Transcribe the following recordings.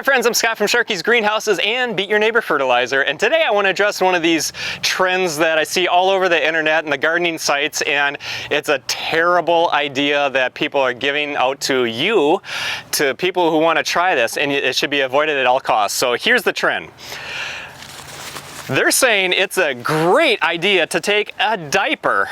Hi friends, I'm Scott from Sharky's Greenhouses and Beat Your Neighbor Fertilizer, and today I want to address one of these trends that I see all over the internet and the gardening sites, and it's a terrible idea that people are giving out to people who want to try this, and it should be avoided at all costs. So here's the trend. They're saying it's a great idea to take a diaper,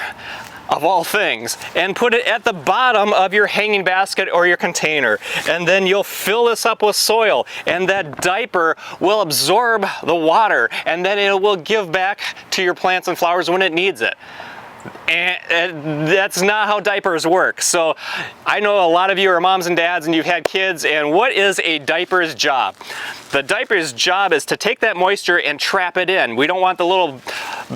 of all things, and put it at the bottom of your hanging basket or your container, and then you'll fill this up with soil, and that diaper will absorb the water, and then it will give back to your plants and flowers when it needs it. And that's not how diapers work. So I know a lot of you are moms and dads and you've had kids, and what is a diaper's job? The diaper's job is to take that moisture and trap it in. We don't want the little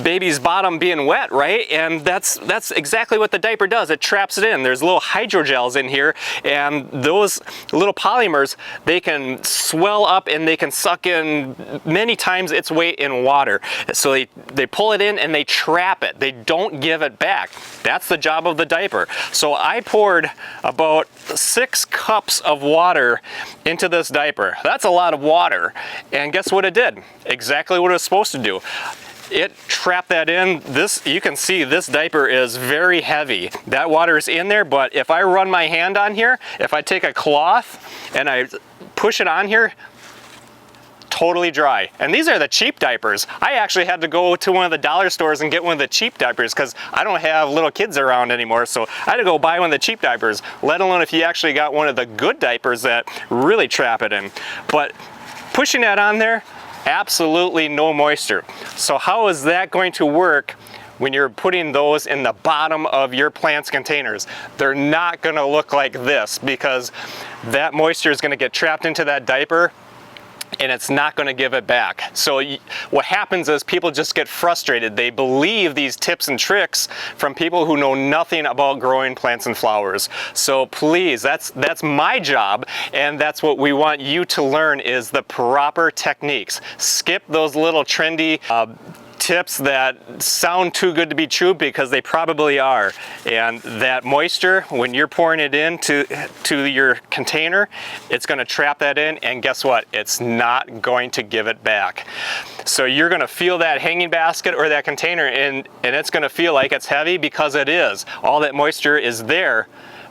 baby's bottom being wet, right? And that's exactly what the diaper does. It traps it in. There's little hydrogels in here, and those little polymers, they can swell up and they can suck in many times its weight in water. So they pull it in and they trap it. They don't give it back. That's the job of the diaper. So I poured about 6 cups of water into this diaper. That's a lot of water. And guess what it did? Exactly what it was supposed to do. It trapped that in. You can see this diaper is very heavy. That water is in there, but if I run my hand on here, if I take a cloth and I push it on here, totally dry. And these are the cheap diapers. I actually had to go to one of the dollar stores and get one of the cheap diapers because I don't have little kids around anymore, so I had to go buy one of the cheap diapers, let alone if you actually got one of the good diapers that really trap it in. But pushing that on there, absolutely no moisture. So how is that going to work when you're putting those in the bottom of your plant's containers? They're not going to look like this because that moisture is going to get trapped into that diaper and it's not going to give it back. So what happens is people just get frustrated. They believe these tips and tricks from people who know nothing about growing plants and flowers. So please, that's my job, and that's what we want you to learn, is the proper techniques. Skip those little trendy tips that sound too good to be true, because they probably are. And that moisture, when you're pouring it into your container, it's going to trap that in, and guess what? It's not going to give it back. So you're going to feel that hanging basket or that container, and it's going to feel like it's heavy, because it is. All that moisture is there,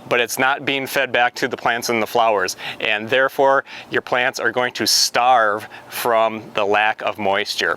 but it's not being fed back to the plants and the flowers, and therefore your plants are going to starve from the lack of moisture.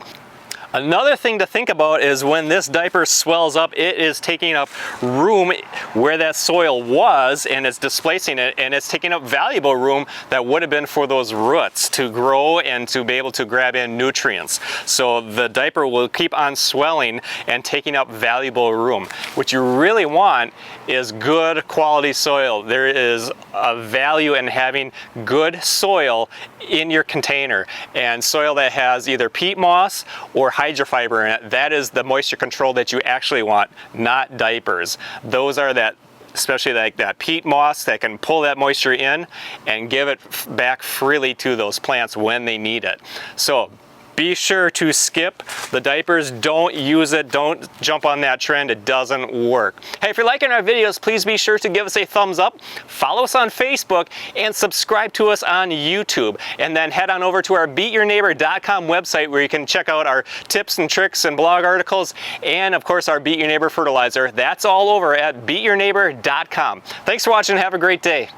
Another thing to think about is when this diaper swells up, it is taking up room where that soil was, and it's displacing it, and it's taking up valuable room that would have been for those roots to grow and to be able to grab in nutrients. So the diaper will keep on swelling and taking up valuable room. What you really want is good quality soil. There is a value in having good soil in your container, and soil that has either peat moss or hydrofiber in it. That is the moisture control that you actually want, not diapers. Those are especially like that peat moss that can pull that moisture in and give it back freely to those plants when they need it. So be sure to skip the diapers. Don't use it. Don't jump on that trend. It doesn't work. Hey, if you're liking our videos, please be sure to give us a thumbs up, follow us on Facebook, and subscribe to us on YouTube. And then head on over to our beatyourneighbor.com website, where you can check out our tips and tricks and blog articles, and of course our Beat Your Neighbor fertilizer. That's all over at beatyourneighbor.com. Thanks for watching. Have a great day.